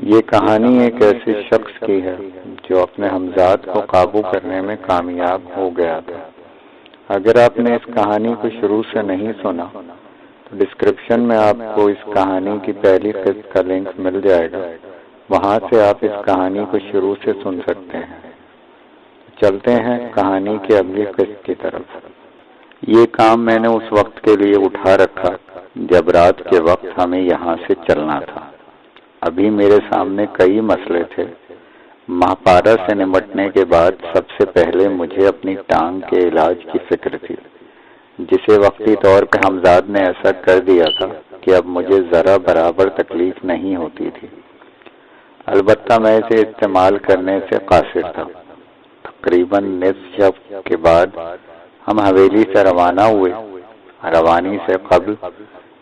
یہ کہانی ایک ایسے شخص کی ہے جو اپنے ہمزاد کو قابو کرنے میں کامیاب ہو گیا تھا۔ اگر آپ نے اس کہانی کو شروع سے نہیں سنا تو ڈسکرپشن میں آپ کو اس کہانی کی پہلی قسط کا لنک مل جائے گا، وہاں سے آپ اس کہانی کو شروع سے سن سکتے ہیں۔ چلتے ہیں کہانی کی اگلی قسط کی طرف۔ یہ کام میں نے اس وقت کے لیے اٹھا رکھا جب رات کے وقت ہمیں یہاں سے چلنا تھا۔ ابھی میرے سامنے کئی مسئلے تھے۔ مہاپارا سے نمٹنے کے بعد سب سے پہلے مجھے اپنی ٹانگ کے علاج کی فکر تھی، جسے وقتی طور پہ ہمزاد نے ایسا کر دیا تھا کہ اب مجھے ذرا برابر تکلیف نہیں ہوتی تھی۔ البتہ میں اسے استعمال کرنے سے قاصر تھا۔ تقریباً نصف شب کے بعد ہم حویلی سے روانہ ہوئے۔ روانی سے قبل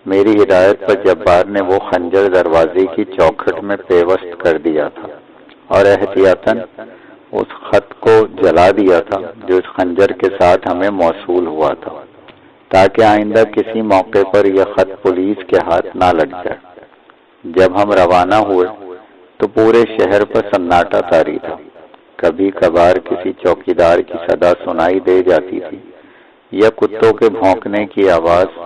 میری ہدایت پر جبار نے وہ خنجر دروازے کی چوکھٹ میں پیوست کر دیا تھا اور احتیاطاً اس خط کو جلا دیا تھا جو اس خنجر کے ساتھ ہمیں موصول ہوا تھا، تاکہ آئندہ کسی موقع پر یہ خط پولیس کے ہاتھ نہ لگ جائے۔ جب ہم روانہ ہوئے تو پورے شہر پر سناٹا طاری تھا۔ کبھی کبھار کسی چوکیدار کی صدا سنائی دے جاتی تھی یا کتوں کے بھونکنے کی آواز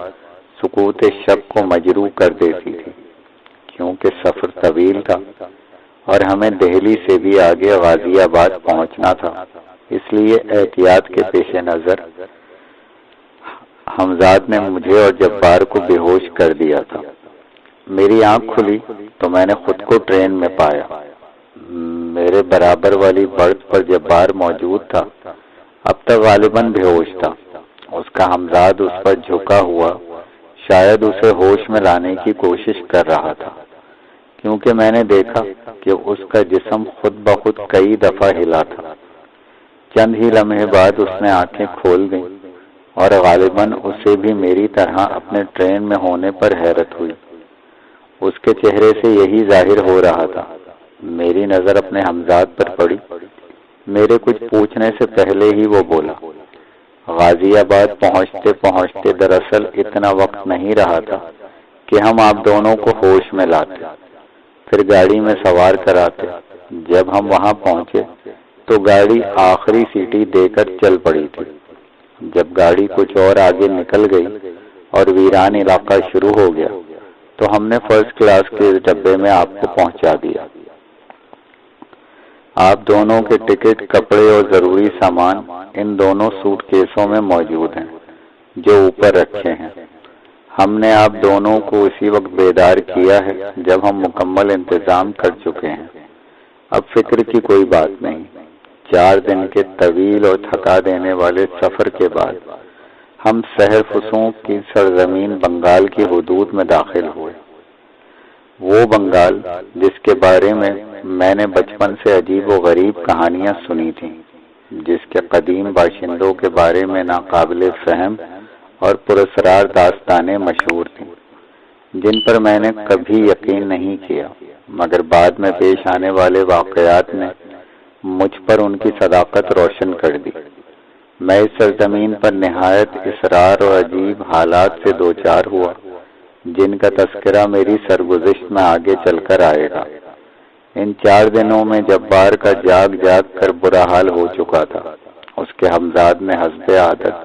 سکوت شب کو مجروح کر دیتی تھی۔ کیونکہ سفر طویل تھا اور ہمیں دہلی سے بھی آگے غازی آباد پہنچنا تھا، اس لیے احتیاط کے پیش نظر ہمزاد نے مجھے اور جبار کو بے ہوش کر دیا تھا۔ میری آنکھ کھلی تو میں نے خود کو ٹرین میں پایا۔ میرے برابر والی برتھ پر جبار موجود تھا، اب تک غالباً بے ہوش تھا۔ اس کا ہمزاد اس پر جھکا ہوا شاید اسے ہوش میں لانے کی کوشش کر رہا تھا، کیونکہ میں نے دیکھا کہ اس کا جسم خود بخود کئی دفعہ ہلا تھا۔ چند ہی لمحے بعد اس نے آنکھیں کھول دیں اور غالباً اسے بھی میری طرح اپنے ٹرین میں ہونے پر حیرت ہوئی۔ اس کے چہرے سے یہی ظاہر ہو رہا تھا۔ میری نظر اپنے ہمزاد پر پڑی۔ میرے کچھ پوچھنے سے پہلے ہی وہ بولا، غازی آباد پہنچتے پہنچتے دراصل اتنا وقت نہیں رہا تھا کہ ہم آپ دونوں کو ہوش میں لاتے، پھر گاڑی میں سوار کراتے۔ جب ہم وہاں پہنچے تو گاڑی آخری سیٹی دے کر چل پڑی تھی۔ جب گاڑی کچھ اور آگے نکل گئی اور ویران علاقہ شروع ہو گیا تو ہم نے فرسٹ کلاس کے ڈبے میں آپ کو پہنچا دیا۔ آپ دونوں کے ٹکٹ، کپڑے اور ضروری سامان ان دونوں سوٹ کیسوں میں موجود ہیں جو اوپر رکھے ہیں۔ ہم نے آپ دونوں کو اسی وقت بیدار کیا ہے جب ہم مکمل انتظام کر چکے ہیں۔ اب فکر کی کوئی بات نہیں۔ 4 دن کے طویل اور تھکا دینے والے سفر کے بعد ہم سحر فسوں کی سرزمین بنگال کی حدود میں داخل ہوئے۔ وہ بنگال جس کے بارے میں نے بچپن سے عجیب و غریب کہانیاں سنی تھیں، جس کے قدیم باشندوں کے بارے میں ناقابل فہم اور پراسرار داستانیں مشہور تھیں، جن پر میں نے کبھی یقین نہیں کیا، مگر بعد میں پیش آنے والے واقعات نے مجھ پر ان کی صداقت روشن کر دی۔ میں اس سرزمین پر نہایت اصرار اور عجیب حالات سے دوچار ہوا، جن کا تذکرہ میری سرگزشت میں آگے چل کر آئے گا۔ ان 4 دنوں میں جبار کا جاگ جاگ کر برا حال ہو چکا تھا۔ اس کے ہمزاد نے حسب عادت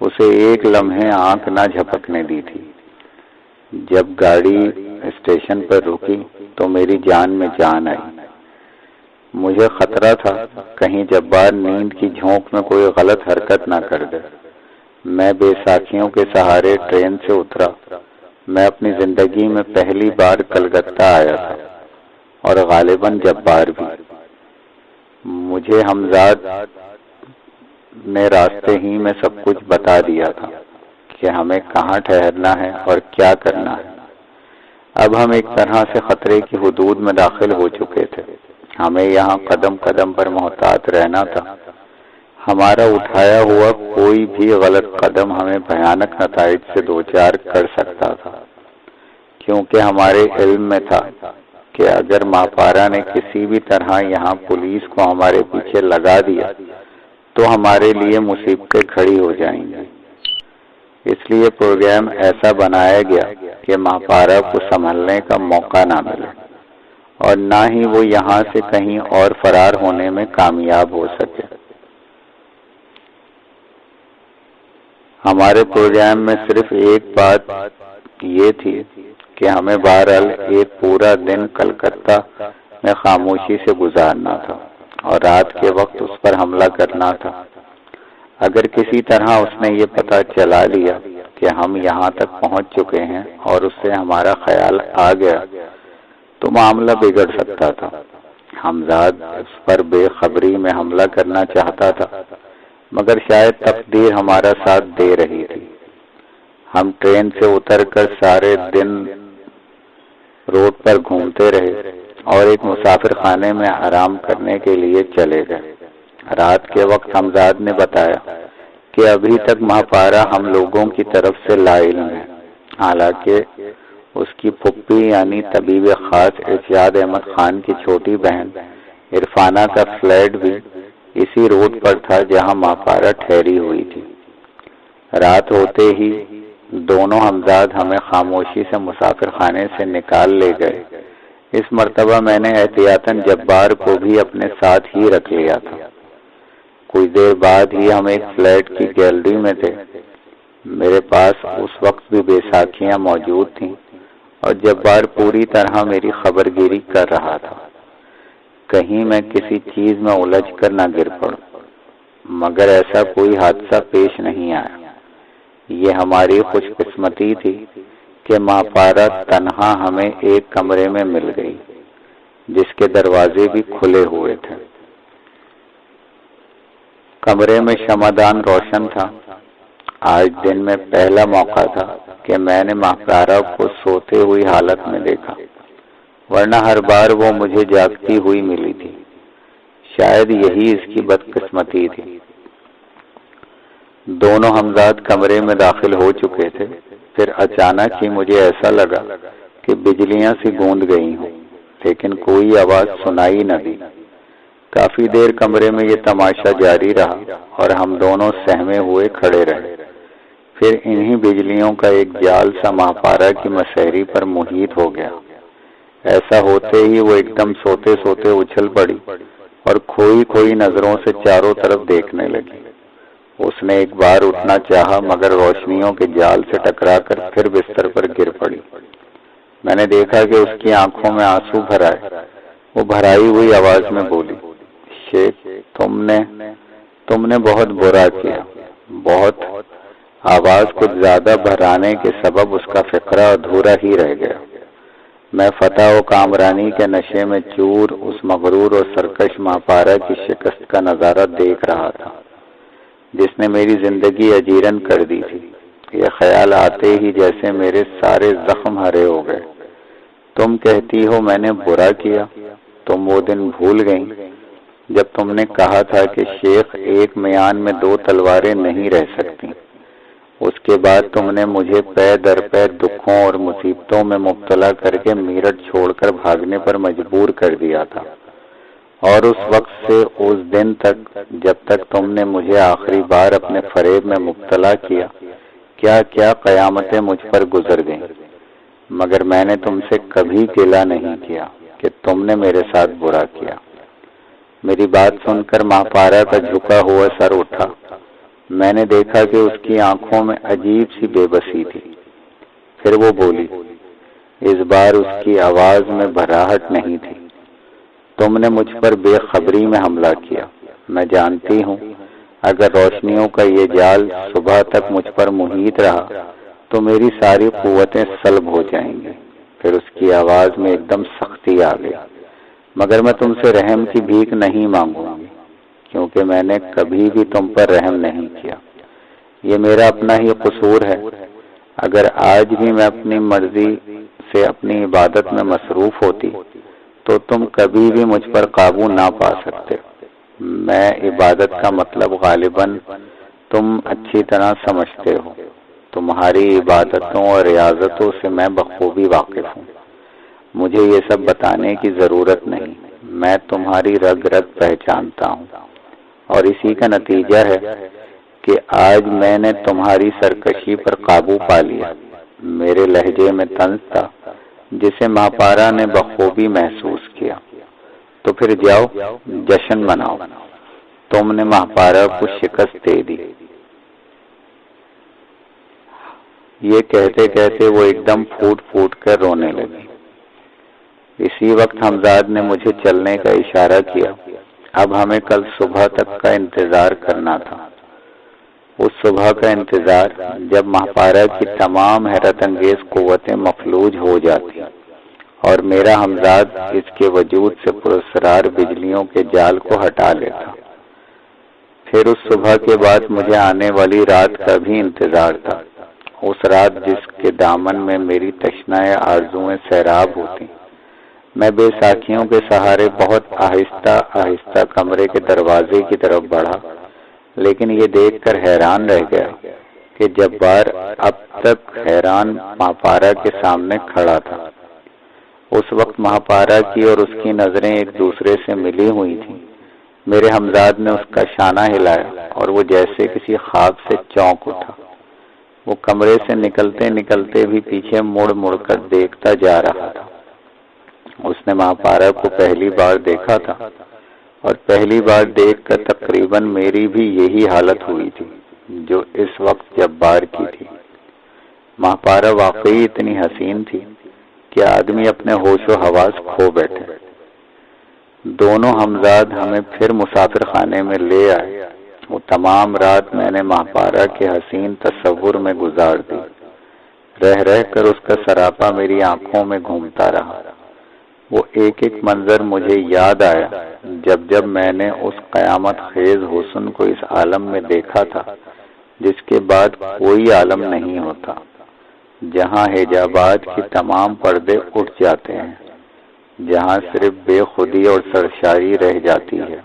اسے ایک لمحے آنکھ نہ جھپکنے دی تھی۔ جب گاڑی اسٹیشن پر رکی تو میری جان میں جان آئی۔ مجھے خطرہ تھا کہیں جبار نیند کی جھونک میں کوئی غلط حرکت نہ کر دے۔ میں بے ساکھیوں کے سہارے ٹرین سے اترا۔ میں اپنی زندگی میں پہلی بار کلکتہ آیا تھا اور غالباً جبار بھی۔ مجھے ہمزاد نے راستے ہی میں سب کچھ بتا دیا تھا کہ ہمیں کہاں ٹھہرنا ہے اور کیا کرنا ہے۔ اب ہم ایک طرح سے خطرے کی حدود میں داخل ہو چکے تھے۔ ہمیں یہاں قدم قدم پر محتاط رہنا تھا۔ ہمارا اٹھایا ہوا کوئی بھی غلط قدم ہمیں بھیانک نتائج سے دوچار کر سکتا تھا، کیونکہ ہمارے علم میں تھا کہ اگر مہاپارا نے کسی بھی طرح یہاں پولیس کو ہمارے پیچھے لگا دیا تو ہمارے لیے مصیبتیں کھڑی ہو جائیں گی۔ اس لیے پروگرام ایسا بنایا گیا کہ مہاپارا کو سنبھلنے کا موقع نہ ملے اور نہ ہی وہ یہاں سے کہیں اور فرار ہونے میں کامیاب ہو سکے۔ ہمارے پروگرام میں صرف ایک بات یہ تھی کہ ہمیں بہرحال ایک پورا دن کلکتہ میں خاموشی سے گزارنا تھا اور رات کے وقت اس پر حملہ کرنا تھا۔ اگر کسی طرح اس نے یہ پتہ چلا لیا کہ ہم یہاں تک پہنچ چکے ہیں اور اس سے ہمارا خیال آ گیا تو معاملہ بگڑ سکتا تھا۔ حمزاد اس پر بے خبری میں حملہ کرنا چاہتا تھا، مگر شاید تقدیر ہمارا ساتھ دے رہی تھی۔ ہم ٹرین سے اتر کر سارے دن روڈ پر گھومتے رہے اور ایک مسافر خانے میں آرام کرنے کے لیے چلے گئے۔ رات کے وقت حمزاد نے بتایا کہ ابھی تک مہاپارا ہم لوگوں کی طرف سے لا علم ہے، حالانکہ اس کی پھپھی یعنی طبیب خاص ارشاد احمد خان کی چھوٹی بہن عرفانہ کا فلیٹ بھی اسی روڈ پر تھا جہاں مہاپارا ٹھہری ہوئی تھی۔ رات ہوتے ہی دونوں حمزاد ہمیں خاموشی سے مسافر خانے سے نکال لے گئے۔ اس مرتبہ میں نے احتیاطاً جبار کو بھی اپنے ساتھ ہی رکھ لیا تھا۔ کچھ دیر بعد ہی ہم ایک فلیٹ کی گیلری میں تھے۔ میرے پاس اس وقت بھی بیساکھیاں موجود تھیں اور جبار پوری طرح میری خبر گیری کر رہا تھا، کہیں میں کسی چیز میں الجھ کر نہ گر پڑوں، مگر ایسا کوئی حادثہ پیش نہیں آیا۔ یہ ہماری خوش قسمتی تھی کہ مہاپارا تنہا ہمیں ایک کمرے میں مل گئی جس کے دروازے بھی کھلے ہوئے تھے۔ کمرے میں شمعدان روشن تھا۔ آج دن میں پہلا موقع تھا کہ میں نے مہاپارا کو سوتے ہوئی حالت میں دیکھا، ورنہ ہر بار وہ مجھے جاگتی ہوئی ملی تھی۔ شاید یہی اس کی بدقسمتی تھی۔ دونوں حمزاد کمرے میں داخل ہو چکے تھے، پھر اچانک ہی مجھے ایسا لگا کہ بجلیاں سی گوند گئی ہوں، لیکن کوئی آواز سنائی نہ دی۔ کافی دیر کمرے میں یہ تماشا جاری رہا اور ہم دونوں سہمے ہوئے کھڑے رہے۔ پھر انہی بجلیوں کا ایک جال سا مہاپارا کی مسحری پر محیط ہو گیا۔ ایسا ہوتے ہی وہ ایک دم سوتے سوتے اچھل پڑی اور کھوئی نظروں سے چاروں طرف دیکھنے لگی۔ اس نے ایک بار اٹھنا چاہا مگر روشنیوں کے جال سے ٹکرا کر پھر بستر پر گر پڑی۔ میں نے دیکھا کہ اس کی آنکھوں میں آنسو بھر آئے۔ وہ بھرائی ہوئی آواز میں بولی، شیخ تم نے بہت برا کیا، بہت۔ آواز کچھ زیادہ بھرانے کے سبب اس کا فقرہ ادھورا ہی رہ گیا۔ میں فتح و کامرانی کے نشے میں چور اس مغرور اور سرکش مہاپارا کی شکست کا نظارہ دیکھ رہا تھا جس نے میری زندگی اجیرن کر دی تھی۔ یہ خیال آتے ہی جیسے میرے سارے زخم ہرے ہو گئے۔ تم کہتی ہو میں نے برا کیا؟ تم وہ دن بھول گئیں جب تم نے کہا تھا کہ شیخ ایک میان میں دو تلواریں نہیں رہ سکتی۔ اس کے بعد تم نے مجھے پے در پے دکھوں اور مصیبتوں میں مبتلا کر کے میرٹھ چھوڑ کر بھاگنے پر مجبور کر دیا تھا، اور اس وقت سے اس دن تک جب تک تم نے مجھے آخری بار اپنے فریب میں مبتلا کیا، کیا کیا قیامتیں مجھ پر گزر گئیں، مگر میں نے تم سے کبھی گلہ نہیں کیا کہ تم نے میرے ساتھ برا کیا۔ میری بات سن کر مہاپارا کا جھکا ہوا سر اٹھا۔ میں نے دیکھا کہ اس کی آنکھوں میں عجیب سی بے بسی تھی۔ پھر وہ بولی، اس بار اس کی آواز میں بھراہٹ نہیں تھی، تم نے مجھ پر بے خبری میں حملہ کیا۔ میں جانتی ہوں اگر روشنیوں کا یہ جال صبح تک مجھ پر محیط رہا تو میری ساری قوتیں سلب ہو جائیں گی۔ پھر اس کی آواز میں ایک دم سختی آ گئی، مگر میں تم سے رحم کی بھیک نہیں مانگوں گی، کیونکہ میں نے کبھی بھی تم پر رحم نہیں کیا۔ یہ میرا اپنا ہی قصور ہے۔ اگر آج بھی میں اپنی مرضی سے اپنی عبادت میں مصروف ہوتی تو تم کبھی بھی مجھ پر قابو نہ پا سکتے۔ میں عبادت کا مطلب غالباً تم اچھی طرح سمجھتے ہو۔ تمہاری عبادتوں اور ریاضتوں سے میں بخوبی واقف ہوں۔ مجھے یہ سب بتانے کی ضرورت نہیں، میں تمہاری رگ رگ پہچانتا ہوں، اور اسی کا نتیجہ ہے کہ آج میں نے تمہاری سرکشی پر قابو پا لیا۔ میرے لہجے میں طنز تھا، جسے مہاپارا نے بخوبی محسوس کیا۔ تو پھر جاؤ جشن مناؤ، تم نے مہاپارا کو شکست دے دی۔ یہ کہتے کہتے وہ ایک دم پھوٹ پھوٹ کر رونے لگی۔ اسی وقت حمزاد نے مجھے چلنے کا اشارہ کیا۔ اب ہمیں کل صبح تک کا انتظار کرنا تھا، اس صبح کا انتظار جب مہاپارا کی تمام حیرت انگیز قوتیں مفلوج ہو جاتی اور میرا حمزاد اس کے وجود سے پراسرار بجلیوں کے جال کو ہٹا لیتا۔ پھر اس صبح کے بعد مجھے آنے والی رات کا بھی انتظار تھا، اس رات جس کے دامن میں میری تشنہ آرزوئیں سیراب ہوتی۔ میں بے ساکھیوں کے سہارے بہت آہستہ آہستہ کمرے کے دروازے کی طرف بڑھا، لیکن یہ دیکھ کر حیران رہ گیا کہ جبار اب تک حیران مہاپارا کے سامنے کھڑا تھا۔ اس وقت مہاپارا کی اور اس کی نظریں ایک دوسرے سے ملی ہوئی تھیں۔ میرے حمزاد نے اس کا شانہ ہلایا اور وہ جیسے کسی خواب سے چونک اٹھا۔ وہ کمرے سے نکلتے نکلتے بھی پیچھے مڑ مڑ کر دیکھتا جا رہا تھا۔ اس نے مہاپارا کو پہلی بار دیکھا تھا اور پہلی بار دیکھ کر تقریباً میری بھی یہی حالت ہوئی تھی جو اس وقت جبار کی تھی۔ مہاپارا واقعی اتنی حسین تھی کہ آدمی اپنے ہوش و حواس کھو بیٹھے۔ دونوں حمزاد ہمیں پھر مسافر خانے میں لے آئے۔ وہ تمام رات میں نے مہاپارا کے حسین تصور میں گزار دی۔ رہ رہ کر اس کا سراپا میری آنکھوں میں گھومتا رہا۔ وہ ایک ایک منظر مجھے یاد آیا جب میں نے اس قیامت خیز حسن کو اس عالم میں دیکھا تھا جس کے بعد کوئی عالم نہیں ہوتا، جہاں حجابات کی تمام پردے اٹھ جاتے ہیں، جہاں صرف بے خودی اور سرشاری رہ جاتی ہے۔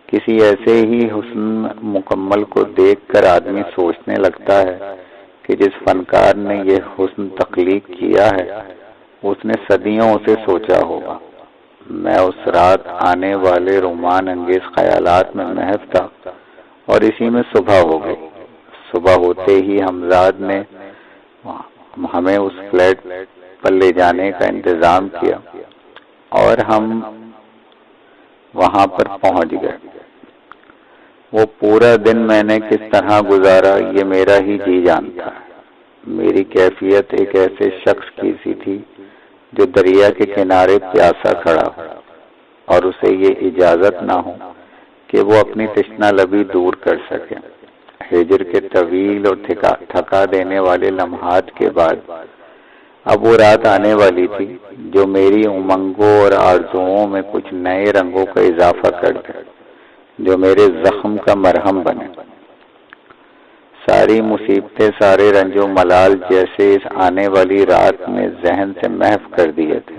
کسی ایسے ہی حسن مکمل کو دیکھ کر آدمی سوچنے لگتا ہے کہ جس فنکار نے یہ حسن تخلیق کیا ہے اس نے صدیوں اسے سوچا ہوگا۔ میں اس رات آنے والے رومان انگیز خیالات میں محو تھا اور اسی میں صبح ہو گئی۔ صبح ہوتے ہی حمزاد نے ہمیں اس فلیٹ پر لے جانے کا انتظام کیا اور ہم وہاں پر پہنچ گئے۔ وہ پورا دن میں نے کس طرح گزارا یہ میرا ہی جی جانتا ہے۔ میری کیفیت ایک ایسے شخص کی سی تھی جو دریا کے کنارے پیاسا کھڑا ہو اور اسے یہ اجازت نہ ہو کہ وہ اپنی تشنہ لبی دور کر سکے۔ ہجر کے طویل اور تھکا دینے والے لمحات کے بعد اب وہ رات آنے والی تھی جو میری امنگوں اور آرزوؤں میں کچھ نئے رنگوں کا اضافہ کر دے، جو میرے زخم کا مرہم بنے۔ ساری مصیبتیں، سارے رنج و ملال جیسے اس آنے والی رات میں ذہن سے محو کر دیے تھے۔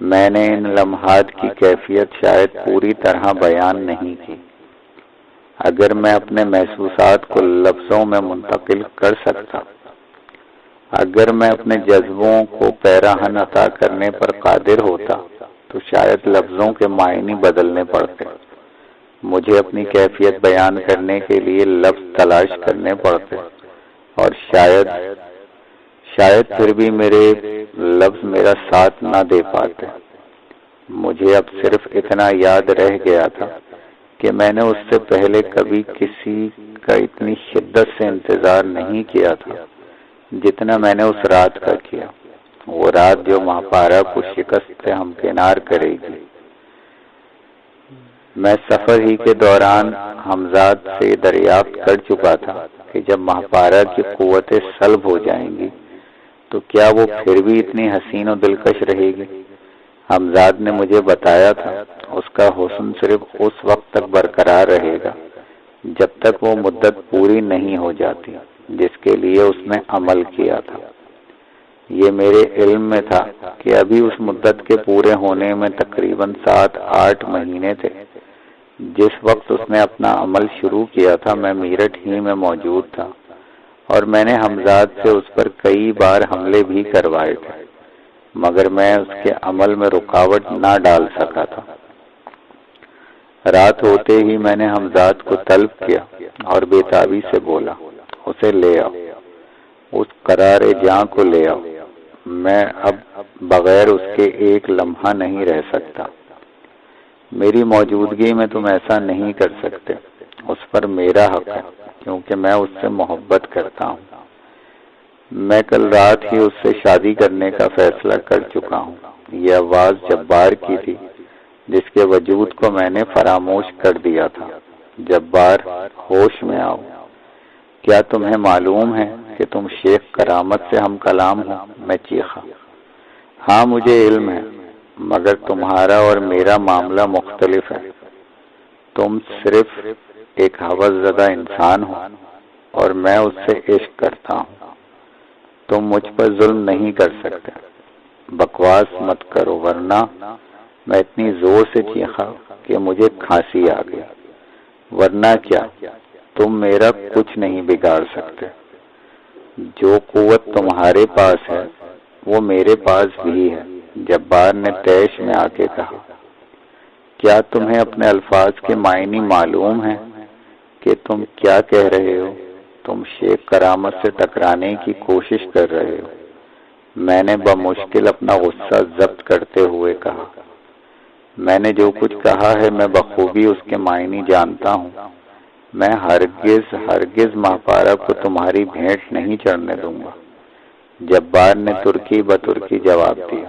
میں نے ان لمحات کی کیفیت شاید پوری طرح بیان نہیں کی۔ اگر میں اپنے محسوسات کو لفظوں میں منتقل کر سکتا، اگر میں اپنے جذبوں کو پیراہن عطا کرنے پر قادر ہوتا تو شاید لفظوں کے معنی بدلنے پڑتے، مجھے اپنی کیفیت بیان کرنے کے لیے لفظ تلاش کرنے پڑتے اور شاید پھر بھی میرے لفظ میرا ساتھ نہ دے پاتے۔ مجھے اب صرف اتنا یاد رہ گیا تھا کہ میں نے اس سے پہلے کبھی کسی کا اتنی شدت سے انتظار نہیں کیا تھا جتنا میں نے اس رات کا کیا، وہ رات جو مہاپارا کو شکست سے ہمکنار کرے گی۔ میں سفر ہی کے دوران حمزاد سے دریافت کر چکا تھا کہ جب مہاپارا کی قوتیں سلب ہو جائیں گی تو کیا وہ پھر بھی اتنی حسین و دلکش رہے گی۔ حمزاد نے مجھے بتایا تھا اس کا حسن صرف اس وقت تک برقرار رہے گا جب تک وہ مدت پوری نہیں ہو جاتی جس کے لیے اس نے عمل کیا تھا۔ یہ میرے علم میں تھا کہ ابھی اس مدت کے پورے ہونے میں تقریباً 7-8 مہینے تھے۔ جس وقت اس نے اپنا عمل شروع کیا تھا میں میرٹھ ہی میں موجود تھا اور میں نے حمزاد سے اس پر کئی بار حملے بھی کروائے تھے، مگر میں اس کے عمل میں رکاوٹ نہ ڈال سکا تھا۔ رات ہوتے ہی میں نے حمزاد کو طلب کیا اور بےتابی سے بولا، اسے لے آؤ، اس قرار جاں کو لے آؤ۔ میں اب بغیر اس کے ایک لمحہ نہیں رہ سکتا۔ میری موجودگی میں تم ایسا نہیں کر سکتے۔ اس پر میرا حق ہے کیونکہ میں اس سے محبت کرتا ہوں۔ میں کل رات ہی اس سے شادی کرنے کا فیصلہ کر چکا ہوں۔ یہ آواز جبار کی تھی جس کے وجود کو میں نے فراموش کر دیا تھا۔ جبار، ہوش میں آؤ۔ کیا تمہیں معلوم ہے کہ تم شیخ کرامت سے ہم کلام ہو؟ میں چیخا۔ ہاں مجھے علم ہے، مگر تمہارا اور میرا معاملہ مختلف ہے۔ تم صرف ایک ہوس زدہ انسان ہو اور میں اس سے عشق کرتا ہوں۔ تم مجھ پر ظلم نہیں کر سکتے۔ بکواس مت کرو ورنہ… میں اتنی زور سے چیخا کہ مجھے کھانسی آ گئی۔ ورنہ کیا؟ تم میرا کچھ نہیں بگاڑ سکتے۔ جو قوت تمہارے پاس ہے وہ میرے پاس بھی ہے، جبار نے طیش میں آ کے کہا۔ کیا تمہیں اپنے الفاظ کے معنی معلوم ہیں کہ تم کیا کہہ رہے ہو؟ تم شیخ کرامت سے ٹکرانے کی کوشش کر رہے ہو۔ میں نے بمشکل اپنا غصہ ضبط کرتے ہوئے کہا۔ میں نے جو کچھ کہا ہے میں بخوبی اس کے معنی جانتا ہوں۔ میں ہرگز ماہپارہ کو تمہاری بھیٹ نہیں چڑھنے دوں گا۔ جبار نے ترکی بترکی جواب دیا۔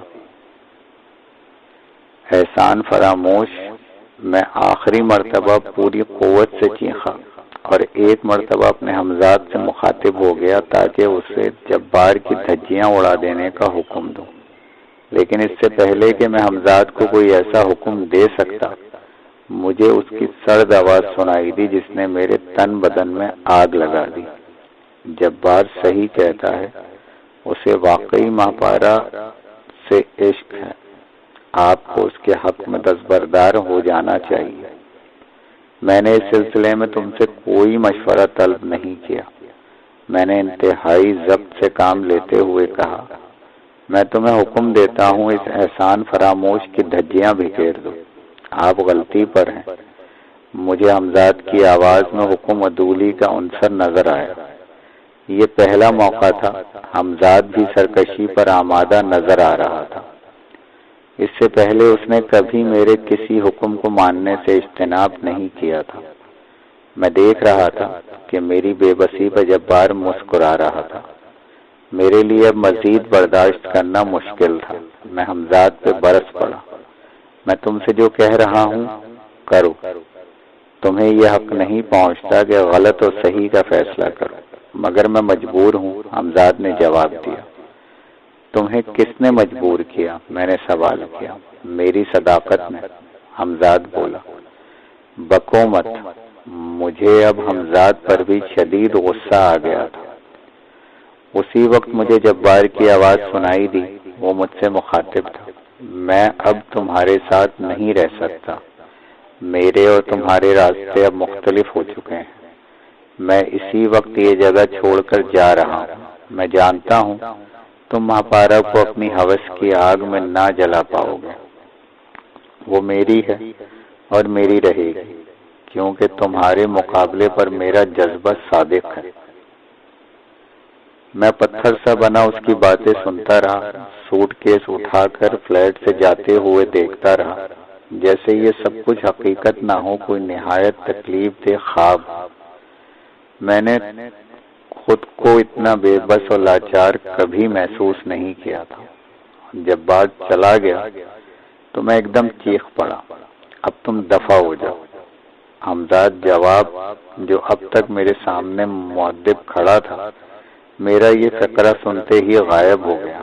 احسان فراموش، میں آخری مرتبہ پوری قوت سے چیخا اور ایک مرتبہ اپنے ہمزاد سے مخاطب ہو گیا تاکہ اسے جبار کی دھجیاں اڑا دینے کا حکم دوں۔ لیکن اس سے پہلے کہ میں ہمزاد کو کوئی ایسا حکم دے سکتا، مجھے اس کی سرد آواز سنائی دی جس نے میرے تن بدن میں آگ لگا دی۔ جبار صحیح کہتا ہے، اسے واقعی ماہپارہ سے عشق ہے۔ آپ کو اس کے حق میں دستبردار ہو جانا چاہیے۔ میں نے اس سلسلے میں تم سے کوئی مشورہ طلب نہیں کیا۔ میں نے انتہائی ضبط سے کام لیتے ہوئے کہا، میں تمہیں حکم دیتا ہوں اس احسان فراموش کی دھجیاں بکھیر دو۔ آپ غلطی پر ہیں۔ مجھے ہمزاد کی آواز میں حکم عدولی کا عنصر نظر آیا۔ یہ پہلا موقع تھا۔ ہمزاد بھی سرکشی پر آمادہ نظر آ رہا تھا۔ اس سے پہلے اس نے کبھی میرے کسی حکم کو ماننے سے اجتناب نہیں کیا تھا۔ میں دیکھ رہا تھا کہ میری بے بسی پر جبار مسکرا رہا تھا۔ میرے لیے اب مزید برداشت کرنا مشکل تھا۔ میں ہمزاد پہ برس پڑا۔ میں تم سے جو کہہ رہا ہوں کرو۔ تمہیں یہ حق نہیں پہنچتا کہ غلط اور صحیح کا فیصلہ کرو، مگر میں مجبور ہوں، ہمزاد نے جواب دیا۔ تمہیں کس نے مجبور کیا؟ میں نے سوال کیا۔ میری صداقت نے، ہمزاد بولا۔ بکو مت۔ مجھے اب ہمزاد پر بھی شدید غصہ آ گیا تھا۔ اسی وقت مجھے جبار کی آواز سنائی دی۔ وہ مجھ سے مخاطب تھا۔ میں اب تمہارے ساتھ نہیں رہ سکتا۔ میرے اور تمہارے راستے اب مختلف ہو چکے ہیں۔ میں اسی وقت یہ جگہ چھوڑ کر جا رہا ہوں۔ میں جانتا ہوں تم ماہپارہ کو اپنی ہوس کی آگ میں نہ جلا پاؤ گے۔ وہ میری ہے اور میری رہے گی، کیونکہ تمہارے مقابلے پر میرا جذبہ صادق ہے۔ میں پتھر سا بنا اس کی باتیں سنتا رہا، سوٹ کیس اٹھا کر فلیٹ سے جاتے ہوئے دیکھتا رہا، جیسے یہ سب کچھ حقیقت نہ ہو، کوئی نہایت تکلیف دہ خواب۔ میں نے خود کو اتنا بے بس اور لاچار کبھی محسوس نہیں کیا تھا۔ جب بات چلا گیا تو میں ایک دم چیخ پڑا، اب تم دفع ہو جاؤ۔ ہمزاد جواب، جو اب تک میرے سامنے مؤدب کھڑا تھا، میرا یہ فقرہ سنتے ہی غائب ہو گیا۔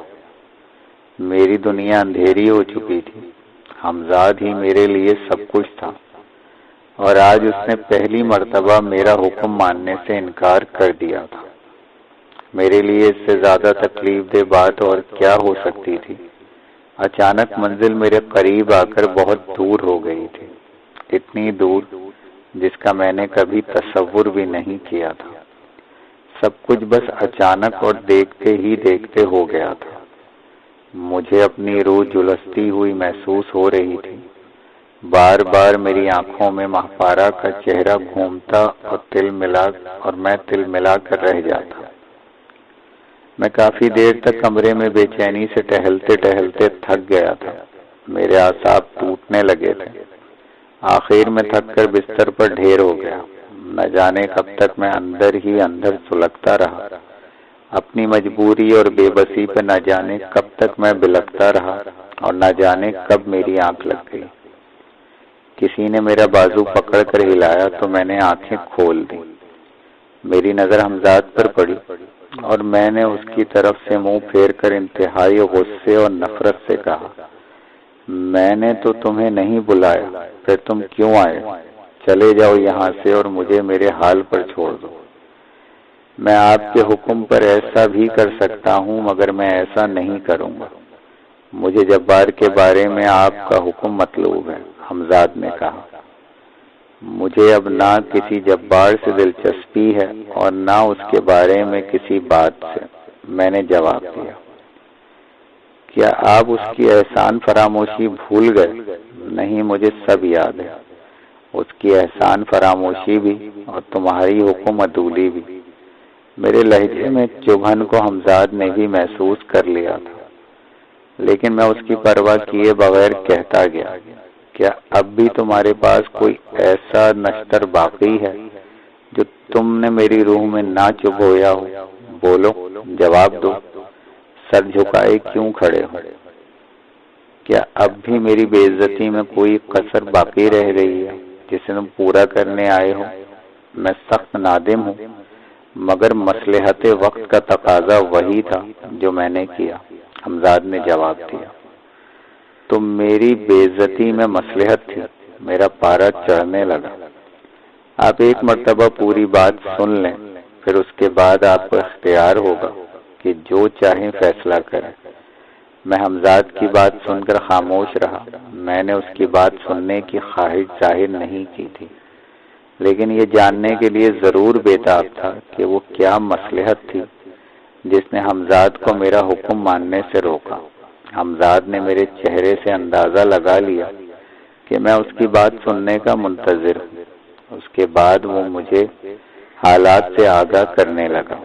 میری دنیا اندھیری ہو چکی تھی۔ ہمزاد ہی میرے لیے سب کچھ تھا، اور آج اس نے پہلی مرتبہ میرا حکم ماننے سے انکار کر دیا تھا۔ میرے لیے اس سے زیادہ تکلیف دہ بات اور کیا ہو سکتی تھی؟ اچانک منزل میرے قریب آ کر بہت دور ہو گئی تھی، اتنی دور جس کا میں نے کبھی تصور بھی نہیں کیا تھا۔ سب کچھ بس اچانک اور دیکھتے ہی دیکھتے ہو گیا تھا۔ مجھے اپنی روح جلستی ہوئی محسوس ہو رہی تھی۔ بار بار میری آنکھوں میں ماہپارہ کا چہرہ گھومتا اور میں تل ملا کر رہ جاتا۔ میں کافی دیر تک کمرے میں بے چینی سے ٹہلتے ٹہلتے تھک گیا تھا۔ میرے اعصاب ٹوٹنے لگے تھے۔ آخر میں تھک کر بستر پر ڈھیر ہو گیا۔ نہ جانے کب تک میں اندر ہی اندر سلگتا رہا۔ اپنی مجبوری اور بے بسی پہ نہ جانے کب تک میں بلکتا رہا اور نہ جانے کب میری آنکھ لگ گئی۔ کسی نے میرا بازو پکڑ کر ہلایا تو میں نے آنکھیں کھول دی۔ میری نظر حمزاد پر پڑی اور میں نے اس کی طرف سے منہ پھیر کر انتہائی غصے اور نفرت سے کہا، میں نے تو تمہیں نہیں بلایا، پھر تم کیوں آئے؟ چلے جاؤ یہاں سے اور مجھے میرے حال پر چھوڑ دو۔ میں آپ کے حکم پر ایسا بھی کر سکتا ہوں مگر میں ایسا نہیں کروں گا۔ مجھے جبار کے بارے میں آپ کا حکم مطلوب ہے، حمزاد نے کہا۔ مجھے اب نہ کسی جبار سے دلچسپی ہے اور نہ اس کے بارے میں کسی بات سے، میں نے جواب دیا۔ کیا آپ اس کی احسان فراموشی بھول گئے؟ نہیں، مجھے سب یاد ہے، اس کی احسان فراموشی بھی اور تمہاری حکم عدولی بھی۔ میرے لہجے میں چبھن کو حمزاد نے بھی محسوس کر لیا تھا، لیکن میں اس کی پرواہ کیے بغیر کہتا گیا، کیا اب بھی تمہارے پاس کوئی ایسا نشتر باقی ہے جو تم نے میری روح میں نہ چبھویا ہو؟ بولو، جواب دو، سر جھکائے کیوں کھڑے ہو؟ کیا اب بھی میری بے عزتی میں کوئی کسر باقی رہ رہی ہے جسے تم پورا کرنے آئے ہو؟ میں سخت نادم ہوں، مگر مصلحت وقت کا تقاضا وہی تھا جو میں نے کیا، حمزاد نے جواب دیا۔ تو میری بے عزتی میں مصلحت تھی؟ میرا پارا چڑھنے لگا۔ آپ ایک مرتبہ پوری بات سن لیں، پھر اس کے بعد آپ کو اختیار ہوگا کہ جو چاہیں فیصلہ کریں۔ میں حمزاد کی بات سن کر خاموش رہا۔ میں نے اس کی بات سننے کی خواہش ظاہر نہیں کی تھی، لیکن یہ جاننے کے لیے ضرور بےتاب تھا کہ وہ کیا مصلحت تھی جس نے حمزاد کو میرا حکم ماننے سے روکا۔ حمزاد نے میرے چہرے سے اندازہ لگا لیا کہ میں اس کی بات سننے کا منتظر ہوں۔ اس کے بعد وہ مجھے حالات سے آگاہ کرنے لگا۔